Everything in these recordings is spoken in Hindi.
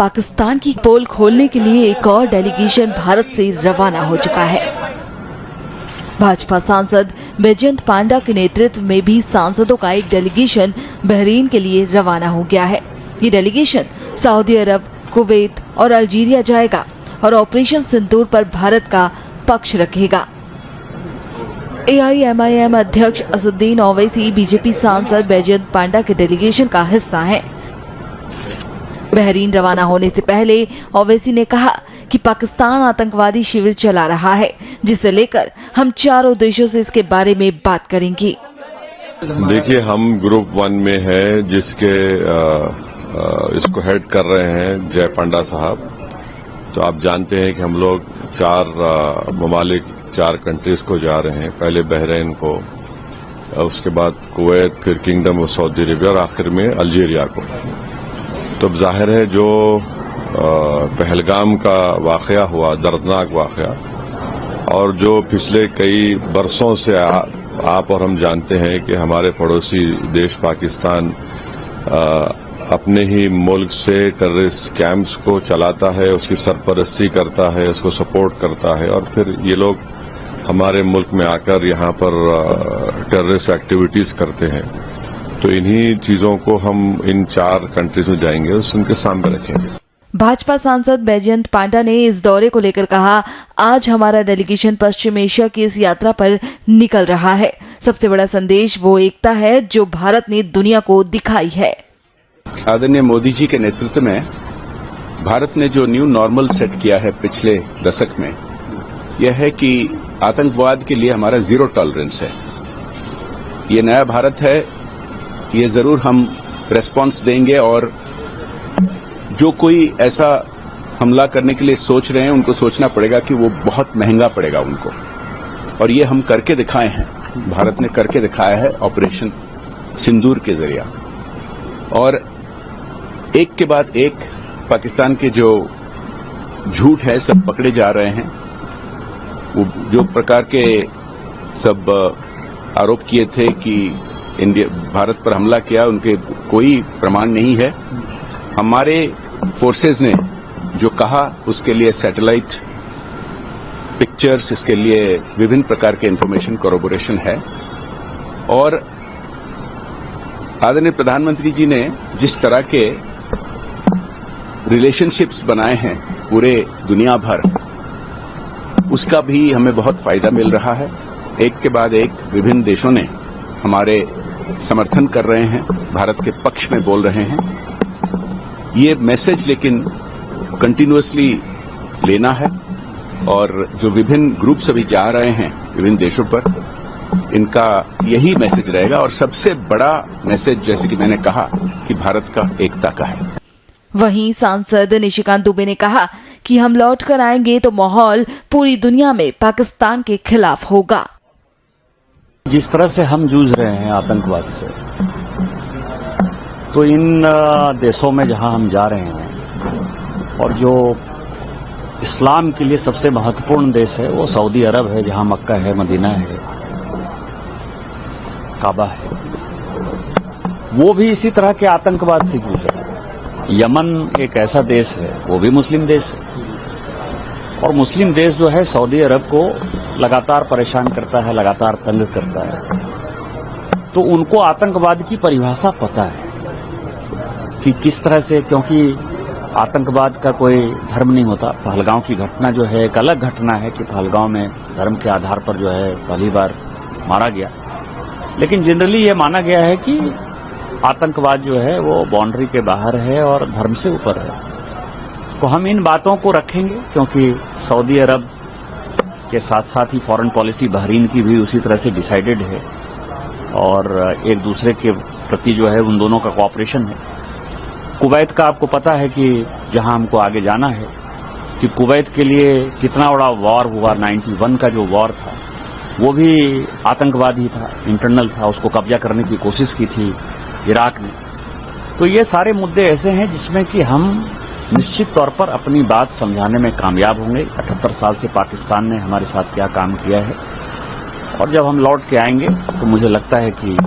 पाकिस्तान की पोल खोलने के लिए एक और डेलीगेशन भारत से रवाना हो चुका है। भाजपा सांसद बैजयंत पांडा के नेतृत्व में भी सांसदों का एक डेलीगेशन बहरीन के लिए रवाना हो गया है। ये डेलीगेशन सऊदी अरब, कुवैत और अल्जीरिया जाएगा और ऑपरेशन सिंदूर पर भारत का पक्ष रखेगा। AIMIM अध्यक्ष असदुद्दीन ओवैसी बीजेपी सांसद बैजयंत पांडा के डेलीगेशन का हिस्सा हैं। बहरीन रवाना होने से पहले ओवैसी ने कहा कि पाकिस्तान आतंकवादी शिविर चला रहा है, जिसे लेकर हम चारों देशों से इसके बारे में बात करेंगे। देखिए, हम ग्रुप 1 में है, जिसके इसको हेड कर रहे हैं जय पांडा साहब। तो आप जानते हैं कि हम लोग 4 ममालिक 4 कंट्रीज को जा रहे हैं। पहले बहरीन को, उसके बाद कुवैत, फिर किंगडम ऑफ सऊदी अरेबिया और आखिर में अल्जीरिया को। तो जाहिर है जो पहलगाम का वाकया हुआ, दर्दनाक वाकया, और जो पिछले कई बरसों से आप और हम जानते हैं कि हमारे पड़ोसी देश पाकिस्तान अपने ही मुल्क से टेररिस्ट कैंप्स को चलाता है, उसकी सरपरस्ती करता है, उसको सपोर्ट करता है, और फिर ये लोग हमारे मुल्क में आकर यहाँ पर टेररिस्ट एक्टिविटीज करते हैं। तो इन्हीं चीजों को हम इन 4 कंट्रीज में जाएंगे, उनके सामने रखेंगे। भाजपा सांसद बैजयंत पांडा ने इस दौरे को लेकर कहा, आज हमारा डेलीगेशन पश्चिम एशिया की इस यात्रा पर निकल रहा है। सबसे बड़ा संदेश वो एकता है जो भारत ने दुनिया को दिखाई है। आदरणीय मोदी जी के नेतृत्व में भारत ने जो न्यू नॉर्मल सेट किया है पिछले दशक में, यह है कि आतंकवाद के लिए हमारा जीरो टॉलरेंस है। ये नया भारत है, ये जरूर हम रेस्पॉन्स देंगे, और जो कोई ऐसा हमला करने के लिए सोच रहे हैं उनको सोचना पड़ेगा कि वो बहुत महंगा पड़ेगा उनको, और ये हम करके दिखाए हैं। भारत ने करके दिखाया है ऑपरेशन सिंदूर के जरिए, और एक के बाद एक पाकिस्तान के जो झूठ है सब पकड़े जा रहे हैं। वो जो प्रकार के सब आरोप किए थे कि भारत पर हमला किया, उनके कोई प्रमाण नहीं है। हमारे फोर्सेज ने जो कहा उसके लिए सैटेलाइट पिक्चर्स, इसके लिए विभिन्न प्रकार के इंफॉर्मेशन कोरोबोरेशन है, और आदरणीय प्रधानमंत्री जी ने जिस तरह के रिलेशनशिप्स बनाए हैं पूरे दुनिया भर, उसका भी हमें बहुत फायदा मिल रहा है। एक के बाद एक विभिन्न देशों ने हमारे समर्थन कर रहे हैं, भारत के पक्ष में बोल रहे हैं। ये मैसेज लेकिन कंटिन्यूअसली लेना है, और जो विभिन्न ग्रुप्स अभी जा रहे हैं विभिन्न देशों पर, इनका यही मैसेज रहेगा। और सबसे बड़ा मैसेज, जैसे कि मैंने कहा, कि भारत का एकता का है। वहीं सांसद निशिकांत दुबे ने कहा कि हम लौट कर आएंगे तो माहौल पूरी दुनिया में पाकिस्तान के खिलाफ होगा। जिस तरह से हम जूझ रहे हैं आतंकवाद से, तो इन देशों में जहां हम जा रहे हैं, और जो इस्लाम के लिए सबसे महत्वपूर्ण देश है वो सऊदी अरब है, जहां मक्का है, मदीना है, काबा है, वो भी इसी तरह के आतंकवाद से जूझ रहा है। यमन एक ऐसा देश है, वो भी मुस्लिम देश है, और मुस्लिम देश जो है सऊदी अरब को लगातार परेशान करता है, लगातार तंग करता है। तो उनको आतंकवाद की परिभाषा पता है कि किस तरह से, क्योंकि आतंकवाद का कोई धर्म नहीं होता। पहलगांव की घटना जो है एक अलग घटना है कि पहलगांव में धर्म के आधार पर जो है पहली बार मारा गया, लेकिन जनरली ये माना गया है कि आतंकवाद जो है वो बाउंड्री के बाहर है और धर्म से ऊपर है। तो हम इन बातों को रखेंगे, क्योंकि सऊदी अरब के साथ साथ ही फॉरेन पॉलिसी बहरीन की भी उसी तरह से डिसाइडेड है, और एक दूसरे के प्रति जो है उन दोनों का कोऑपरेशन है। कुवैत का आपको पता है कि जहां हमको आगे जाना है, कि कुवैत के लिए कितना बड़ा वॉर हुआ। 91 का जो वॉर था वो भी आतंकवाद ही था, इंटरनल था, उसको कब्जा करने की कोशिश की थी इराक ने। तो ये सारे मुद्दे ऐसे हैं जिसमें कि हम निश्चित तौर पर अपनी बात समझाने में कामयाब होंगे। 78 साल से पाकिस्तान ने हमारे साथ क्या काम किया है, और जब हम लौट के आएंगे तो मुझे लगता है कि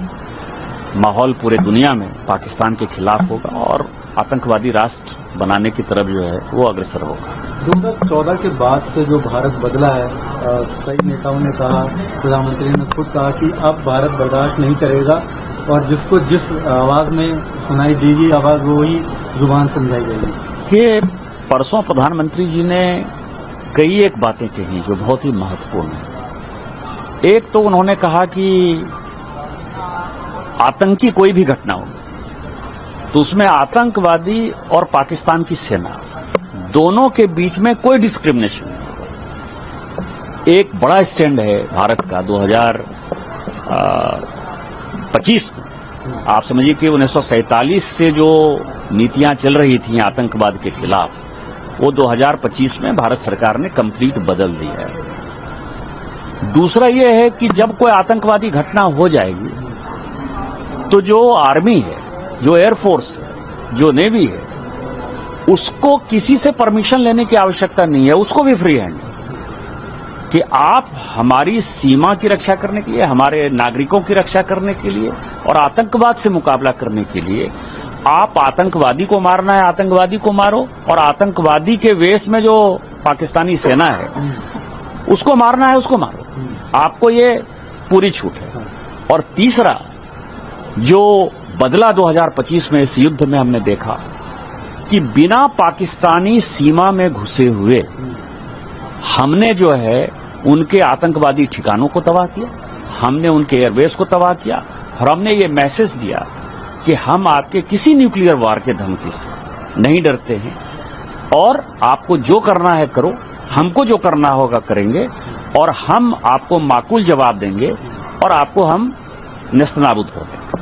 माहौल पूरे दुनिया में पाकिस्तान के खिलाफ होगा, और आतंकवादी राष्ट्र बनाने की तरफ जो है वो अग्रसर होगा। 2014 के बाद से जो भारत बदला है, कई नेताओं ने कहा, प्रधानमंत्री ने खुद कहा कि अब भारत बर्दाश्त नहीं करेगा और जिसको जिस आवाज में सुनाई देगी आवाज वो ही जुबान समझाई जाएगी। कि परसों प्रधानमंत्री जी ने कई एक बातें कही जो बहुत ही महत्वपूर्ण है। एक तो उन्होंने कहा कि आतंकी कोई भी घटना हो तो उसमें आतंकवादी और पाकिस्तान की सेना दोनों के बीच में कोई डिस्क्रिमिनेशन नहीं होगा। एक बड़ा स्टैंड है भारत का 2025 में। आप समझिए कि 1947 से जो नीतियां चल रही थी आतंकवाद के खिलाफ, वो 2025 में भारत सरकार ने कंप्लीट बदल दी है। दूसरा ये है कि जब कोई आतंकवादी घटना हो जाएगी तो जो आर्मी है, जो एयरफोर्स है, जो नेवी है, उसको किसी से परमिशन लेने की आवश्यकता नहीं है। उसको भी फ्री हैंड कि आप हमारी सीमा की रक्षा करने के लिए, हमारे नागरिकों की रक्षा करने के लिए और आतंकवाद से मुकाबला करने के लिए आप आतंकवादी को मारना है, आतंकवादी को मारो, और आतंकवादी के वेश में जो पाकिस्तानी सेना है उसको मारना है, उसको मारो। आपको ये पूरी छूट है। और तीसरा, जो बदला 2025 में इस युद्ध में हमने देखा कि बिना पाकिस्तानी सीमा में घुसे हुए हमने जो है उनके आतंकवादी ठिकानों को तबाह किया, हमने उनके एयरबेस को तबाह किया और हमने ये मैसेज दिया कि हम आपके किसी न्यूक्लियर वार के धमकी से नहीं डरते हैं और आपको जो करना है करो, हमको जो करना होगा करेंगे और हम आपको माकूल जवाब देंगे और आपको हम नेस्तनाबूद कर देंगे।